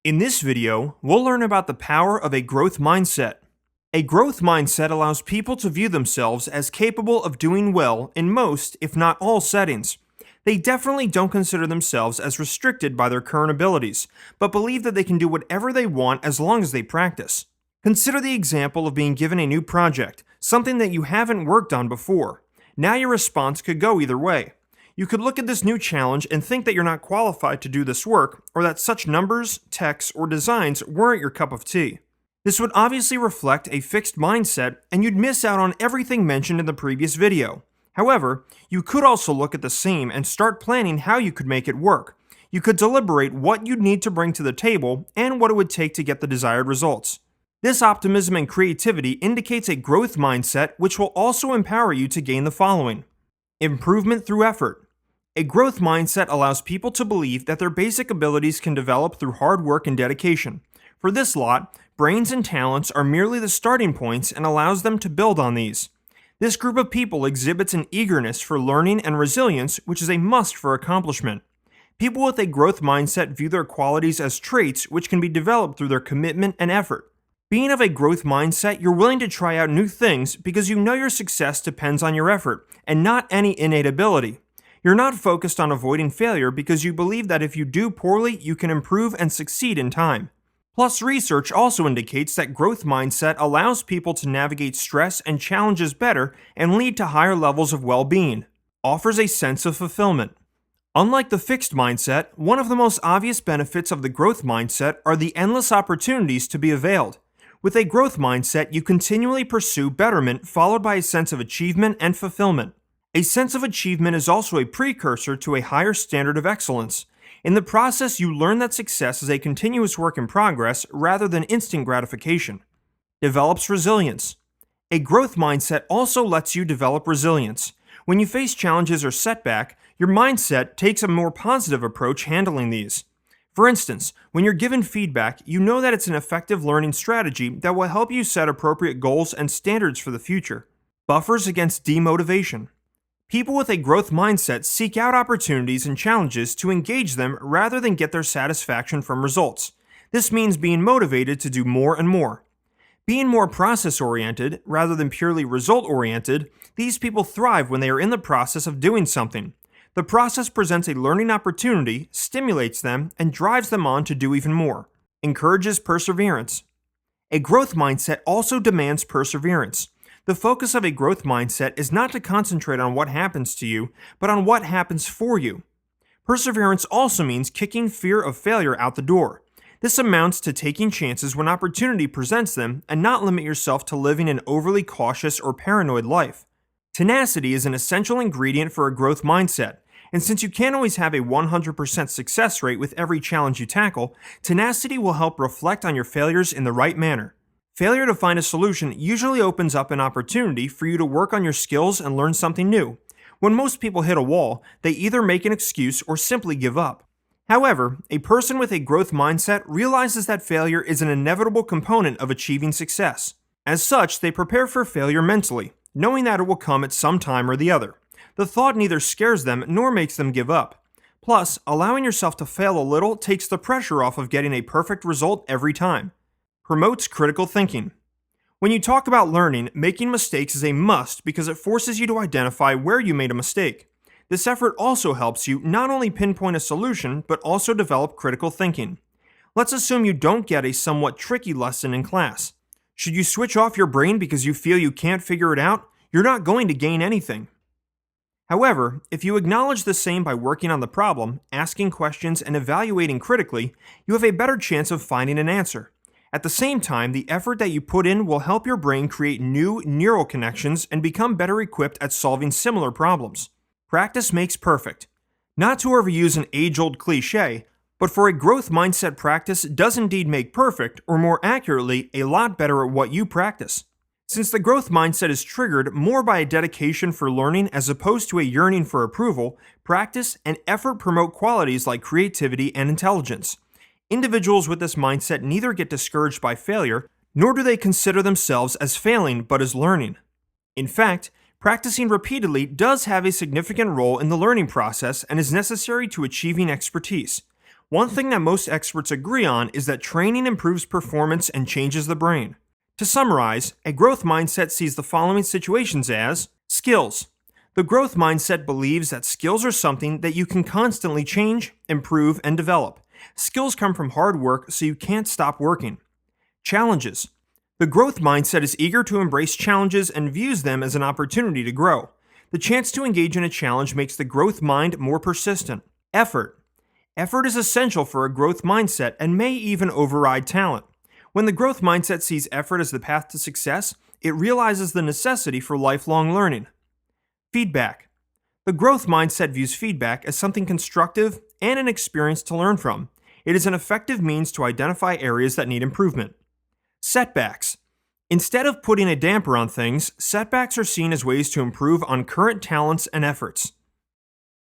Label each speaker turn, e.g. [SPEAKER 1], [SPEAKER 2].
[SPEAKER 1] In this video, we'll learn about the power of a growth mindset. A growth mindset allows people to view themselves as capable of doing well in most, if not all, settings. They definitely don't consider themselves as restricted by their current abilities, but believe that they can do whatever they want as long as they practice. Consider the example of being given a new project, something that you haven't worked on before. Now your response could go either way. You could look at this new challenge and think that you're not qualified to do this work, or that such numbers, texts, or designs weren't your cup of tea. This would obviously reflect a fixed mindset, and you'd miss out on everything mentioned in the previous video. However, you could also look at the same and start planning how you could make it work. You could deliberate what you'd need to bring to the table and what it would take to get the desired results. This optimism and creativity indicates a growth mindset, which will also empower you to gain the following: improvement through effort. A growth mindset allows people to believe that their basic abilities can develop through hard work and dedication. For this lot, brains and talents are merely the starting points and allows them to build on these. This group of people exhibits an eagerness for learning and resilience, which is a must for accomplishment. People with a growth mindset view their qualities as traits which can be developed through their commitment and effort. Being of a growth mindset, you're willing to try out new things because you know your success depends on your effort and not any innate ability. You're not focused on avoiding failure because you believe that if you do poorly, you can improve and succeed in time. Plus, research also indicates that growth mindset allows people to navigate stress and challenges better and lead to higher levels of well-being. Offers a sense of fulfillment. Unlike the fixed mindset, one of the most obvious benefits of the growth mindset are the endless opportunities to be availed. With a growth mindset, you continually pursue betterment followed by a sense of achievement and fulfillment. A sense of achievement is also a precursor to a higher standard of excellence. In the process, you learn that success is a continuous work in progress rather than instant gratification. Develops resilience. A growth mindset also lets you develop resilience. When you face challenges or setback, your mindset takes a more positive approach handling these. For instance, when you're given feedback, you know that it's an effective learning strategy that will help you set appropriate goals and standards for the future. Buffers against demotivation. People with a growth mindset seek out opportunities and challenges to engage them rather than get their satisfaction from results. This means being motivated to do more and more. Being more process-oriented rather than purely result-oriented, these people thrive when they are in the process of doing something. The process presents a learning opportunity, stimulates them, and drives them on to do even more. Encourages perseverance. A growth mindset also demands perseverance. The focus of a growth mindset is not to concentrate on what happens to you, but on what happens for you. Perseverance also means kicking fear of failure out the door. This amounts to taking chances when opportunity presents them and not limit yourself to living an overly cautious or paranoid life. Tenacity is an essential ingredient for a growth mindset, and since you can't always have a 100% success rate with every challenge you tackle, tenacity will help reflect on your failures in the right manner. Failure to find a solution usually opens up an opportunity for you to work on your skills and learn something new. When most people hit a wall, they either make an excuse or simply give up. However, a person with a growth mindset realizes that failure is an inevitable component of achieving success. As such, they prepare for failure mentally, knowing that it will come at some time or the other. The thought neither scares them nor makes them give up. Plus, allowing yourself to fail a little takes the pressure off of getting a perfect result every time. Promotes critical thinking. When you talk about learning, making mistakes is a must because it forces you to identify where you made a mistake. This effort also helps you not only pinpoint a solution, but also develop critical thinking. Let's assume you don't get a somewhat tricky lesson in class. Should you switch off your brain because you feel you can't figure it out? You're not going to gain anything. However, if you acknowledge the same by working on the problem, asking questions, and evaluating critically, you have a better chance of finding an answer. At the same time, the effort that you put in will help your brain create new neural connections and become better equipped at solving similar problems. Practice makes perfect. Not to overuse an age-old cliche, but for a growth mindset, practice does indeed make perfect, or more accurately, a lot better at what you practice. Since the growth mindset is triggered more by a dedication for learning as opposed to a yearning for approval, practice and effort promote qualities like creativity and intelligence. Individuals with this mindset neither get discouraged by failure, nor do they consider themselves as failing but as learning. In fact, practicing repeatedly does have a significant role in the learning process and is necessary to achieving expertise. One thing that most experts agree on is that training improves performance and changes the brain. To summarize, a growth mindset sees the following situations as skills. The growth mindset believes that skills are something that you can constantly change, improve, and develop. Skills come from hard work, so you can't stop working. Challenges. The growth mindset is eager to embrace challenges and views them as an opportunity to grow. The chance to engage in a challenge makes the growth mind more persistent. Effort. Effort is essential for a growth mindset and may even override talent. When the growth mindset sees effort as the path to success, it realizes the necessity for lifelong learning. Feedback. The growth mindset views feedback as something constructive and an experience to learn from. It is an effective means to identify areas that need improvement. Setbacks. Instead of putting a damper on things, setbacks are seen as ways to improve on current talents and efforts.